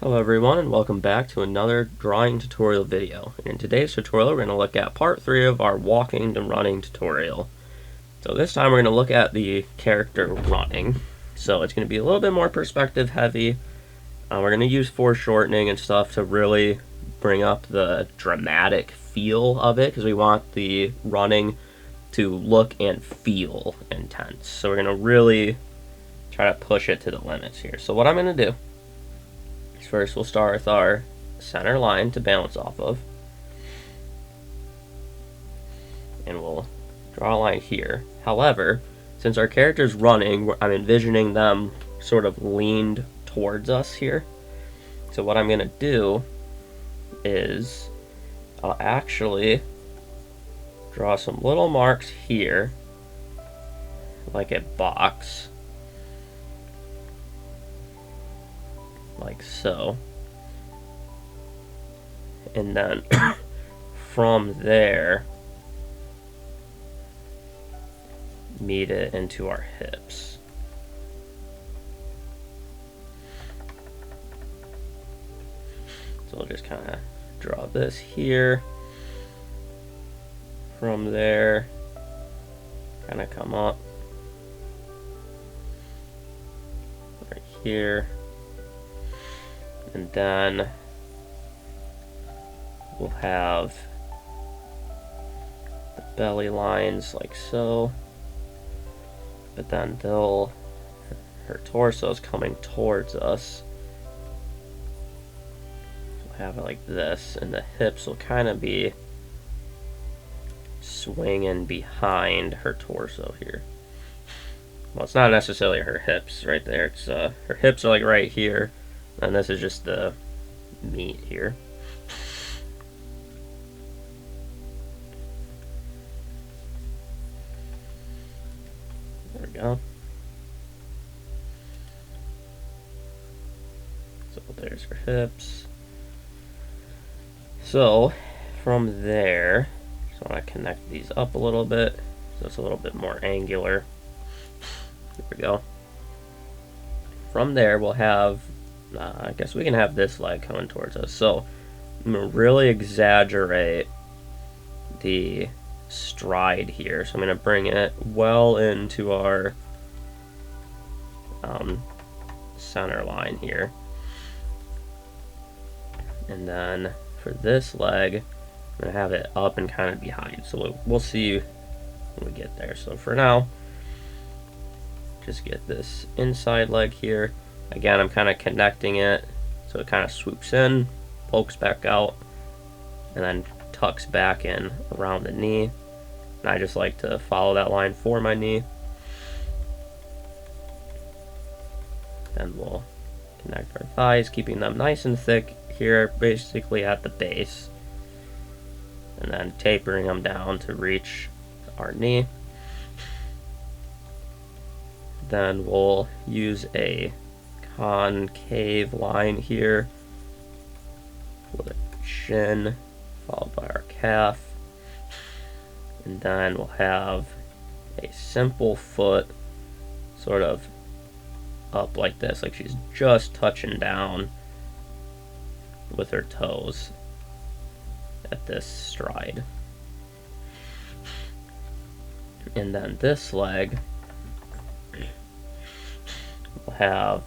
Hello everyone and welcome back to another drawing tutorial video. In today's tutorial we're going to look at part 3 of our walking to running tutorial. So this time we're going to look at the character running. So it's going to be a little bit more perspective heavy. We're going to use foreshortening and stuff to really bring up the dramatic feel of it because we want the running to look and feel intense. So we're going to really try to push it to the limits here. So what I'm going to do, first, we'll start with our center line to balance off of. And we'll draw a line here. However, since our character's running, I'm envisioning them sort of leaned towards us here. So what I'm going to do is I'll actually draw some little marks here, like a box. Like so, and then from there meet it into our hips. So we'll just kind of draw this here, from there kind of come up right here. And then we'll have the belly lines like so, but then her torso is coming towards us. We'll have it like this, and the hips will kind of be swinging behind her torso here. Well, it's not necessarily her hips right there. It's her hips are like right here. And this is just the meat here. There we go. So there's her hips. So from there, just want to connect these up a little bit so it's a little bit more angular. There we go. From there we'll have I guess we can have this leg coming towards us. So I'm going to really exaggerate the stride here. So I'm going to bring it well into our center line here. And then for this leg, I'm going to have it up and kind of behind. So we'll see when we get there. So for now, just get this inside leg here. Again, I'm kind of connecting it so it kind of swoops in, pokes back out, and then tucks back in around the knee. And I just like to follow that line for my knee. Then we'll connect our thighs, keeping them nice and thick here, basically at the base. And then tapering them down to reach our knee. Then we'll use a concave line here with a shin followed by our calf, and then we'll have a simple foot sort of up like this, like she's just touching down with her toes at this stride. And then this leg will have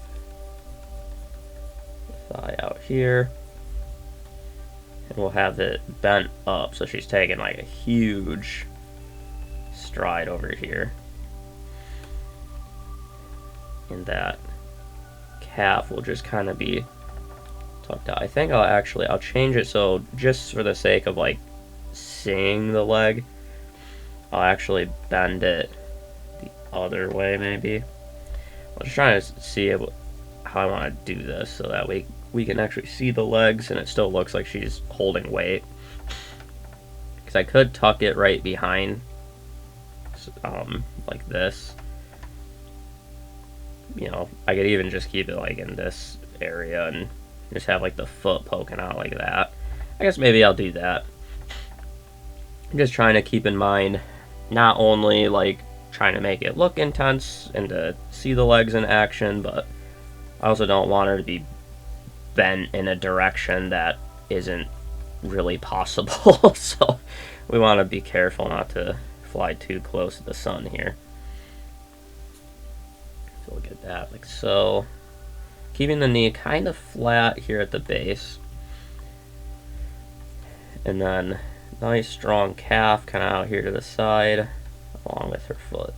thigh out here, and we'll have it bent up so she's taking like a huge stride over here, and that calf will just kind of be tucked out. I think I'll change it so just for the sake of like seeing the leg, I'll actually bend it the other way maybe. I'm just trying to see how I want to do this so that we can actually see the legs and it still looks like she's holding weight. Because I could tuck it right behind, like this. You know, I could even just keep it like in this area and just have like the foot poking out like that. I guess maybe I'll do that. I'm just trying to keep in mind not only like trying to make it look intense and to see the legs in action, but I also don't want her to be bent in a direction that isn't really possible. So we want to be careful not to fly too close to the sun here. So we'll get that like so. Keeping the knee kind of flat here at the base. And then nice strong calf kind of out here to the side along with her foot.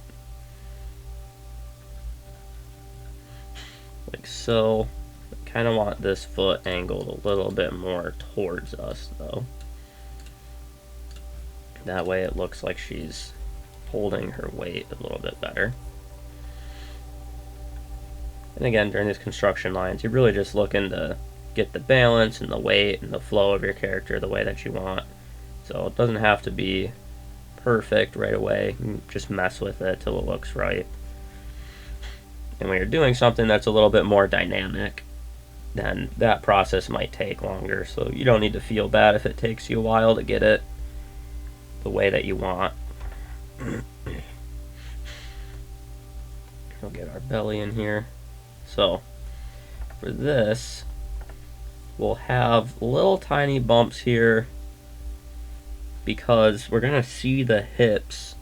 Like so. Kind of want this foot angled a little bit more towards us though. That way it looks like she's holding her weight a little bit better. And again, during these construction lines, you're really just looking to get the balance and the weight and the flow of your character the way that you want. So it doesn't have to be perfect right away. You can just mess with it till it looks right. And when you're doing something that's a little bit more dynamic, then that process might take longer. So you don't need to feel bad if it takes you a while to get it the way that you want. We'll get our belly in here. So for this, we'll have little tiny bumps here because we're gonna see the hips,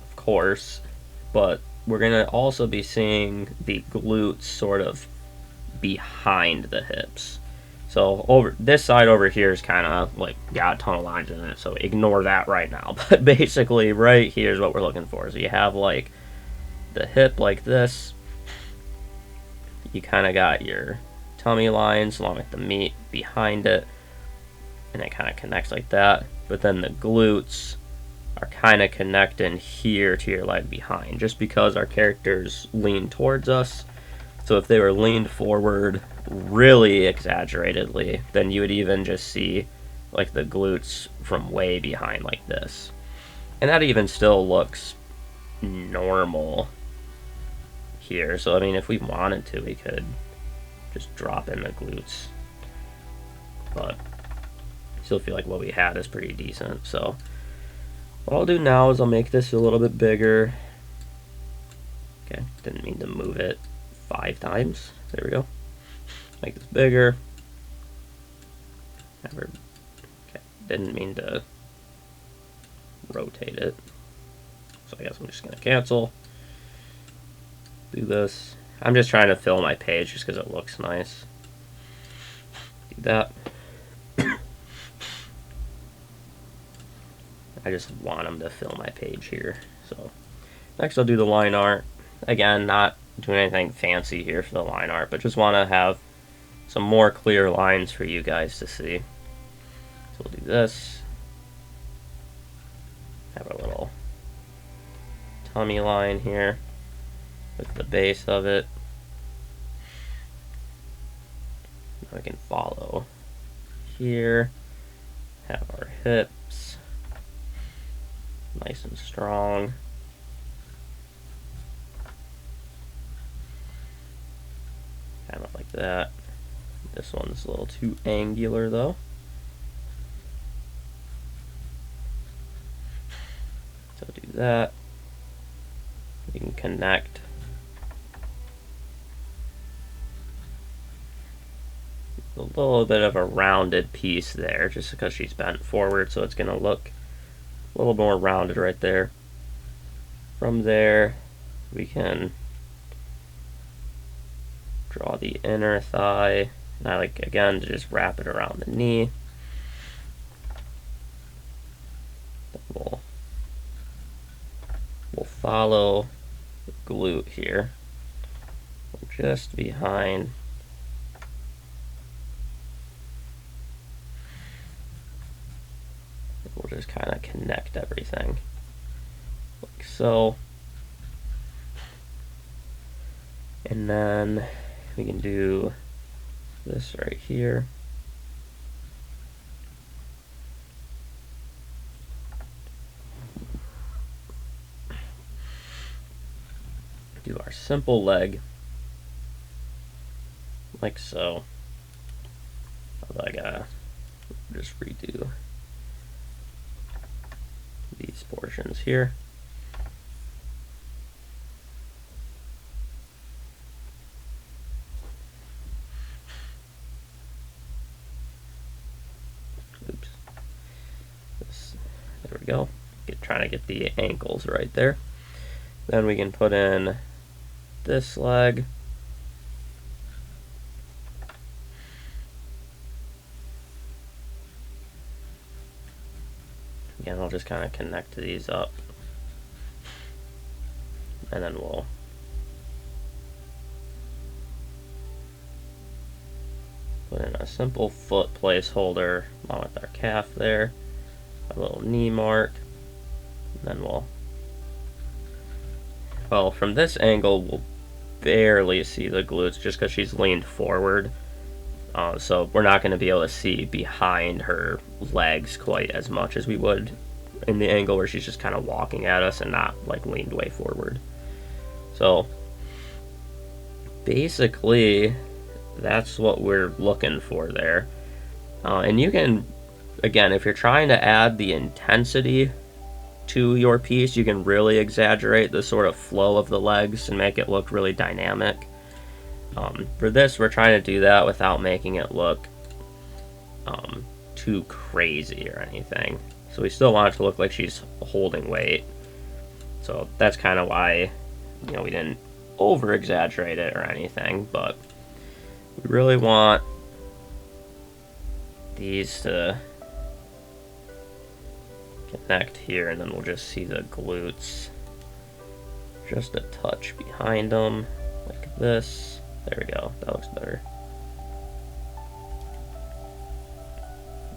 of course, but we're gonna also be seeing the glutes sort of behind the hips. So over this side over here is kind of like got a ton of lines in it, so ignore that right now. But basically right here is what we're looking for. So you have like the hip like this. You kind of got your tummy lines along with the meat behind it, and it kind of connects like that. But then the glutes are kind of connecting here to your leg behind, just because our characters lean towards us. So if they were leaned forward really exaggeratedly, then you would even just see like the glutes from way behind like this. And that even still looks normal here. So I mean, if we wanted to, we could just drop in the glutes. But I still feel like what we had is pretty decent. So what I'll do now is I'll make this a little bit bigger. Okay, didn't mean to move it 5 times. There we go. Make this bigger. Okay, didn't mean to rotate it. So I guess I'm just gonna cancel. Do this. I'm just trying to fill my page just because it looks nice. Do that. I just want them to fill my page here. So next I'll do the line art. Again, not doing anything fancy here for the line art, but just want to have some more clear lines for you guys to see. So we'll do this. Have a little tummy line here with the base of it. Now we can follow here. Have our hips nice and strong. Kind of like that. This one's a little too angular though. So do that. You can connect a little bit of a rounded piece there just because she's bent forward, so it's going to look a little more rounded right there. From there we can draw the inner thigh, and I like again to just wrap it around the knee. Then we'll follow the glute here, just behind. We'll just kind of connect everything like so. And then we can do this right here. Do our simple leg like so. Although I gotta just redo these portions here. we go. Trying to get the ankles right there. Then we can put in this leg. Again, I'll just kind of connect these up. And then we'll put in a simple foot placeholder along with our calf there. A little knee mark. And then well, from this angle, we'll barely see the glutes just because she's leaned forward. So we're not going to be able to see behind her legs quite as much as we would in the angle where she's just kind of walking at us and not like leaned way forward. So basically that's what we're looking for there. And you can, again, if you're trying to add the intensity to your piece, you can really exaggerate the sort of flow of the legs and make it look really dynamic. For this, we're trying to do that without making it look too crazy or anything. So we still want it to look like she's holding weight. So that's kind of why, you know, we didn't over exaggerate it or anything, but we really want these to connect here, and then we'll just see the glutes just a touch behind them like this. There we go, that looks better.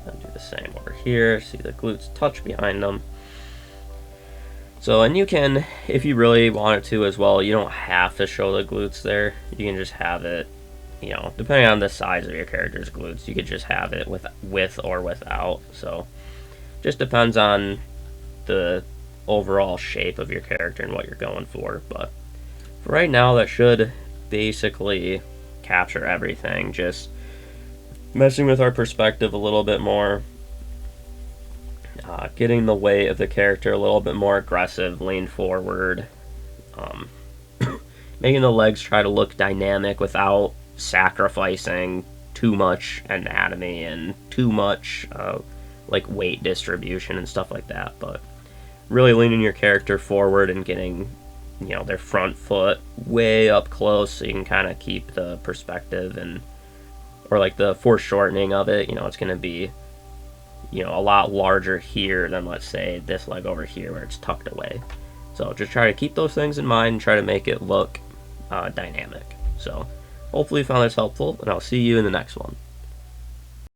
And do the same over here, see the glutes touch behind them. So, and you can, if you really wanted to as well, you don't have to show the glutes there. You can just have it, you know, depending on the size of your character's glutes, you could just have it with or without. So, just depends on the overall shape of your character and what you're going for. But for right now, that should basically capture everything. Just messing with our perspective a little bit more, getting the weight of the character a little bit more aggressive, lean forward, making the legs try to look dynamic without sacrificing too much anatomy and too much like weight distribution and stuff like that, but really leaning your character forward and getting, you know, their front foot way up close so you can kind of keep the perspective, and or like the foreshortening of it, you know, it's going to be, you know, a lot larger here than, let's say, this leg over here where it's tucked away. So just try to keep those things in mind and try to make it look dynamic. So hopefully you found this helpful, and I'll see you in the next one.